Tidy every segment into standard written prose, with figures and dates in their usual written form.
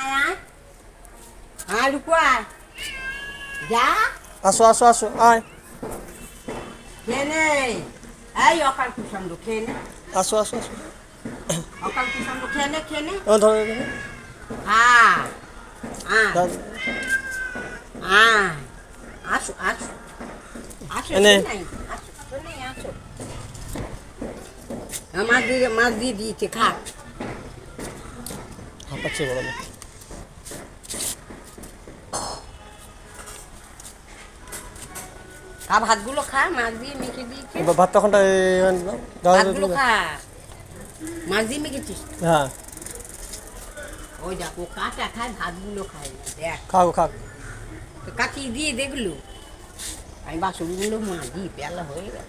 আয় আয় লুকুয়া যা আসো আসো আসো আয় খেয়ে নে এই অকাল কুসন্ড খেয়ে নে আসো আসো আসো অকাল কুসন্ড খেয়ে নে ধরো ধরো হ্যাঁ আয় ধরো। আয় আসো আসো আসো এনে। নাই আসো নাই আসো মাছ দিয়ে দিয়েছে খা হাঁপাচ্ছে বলো না খা ভাতগুলো খা মাছ দিয়ে মেখে দিয়েছে এবার ভাত তখনটা ভাতগুলো খা মাছ দিয়ে মেখেছিস হ্যাঁ ওই দেখ ও কাঁচা খায় ভাতগুলো খায় না দেখ খাও খাও তো কাকি দিয়ে দেখলো আমি বাসনগুলো মাজি পেলা হয়ে গেল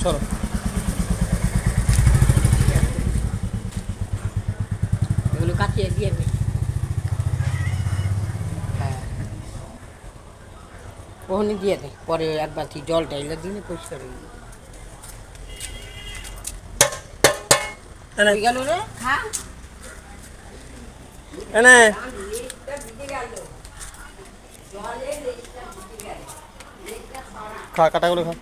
চলো এগুলো কাটিয়ে দিয়ে দে হ্যাঁ ওখানে দিয়ে দে পরে এক বালতি জল ডাইলে দিলে পরিষ্কার হয়ে যাবে এনে হয়ে গেল রে খা এনে খা কাটাগুলো খা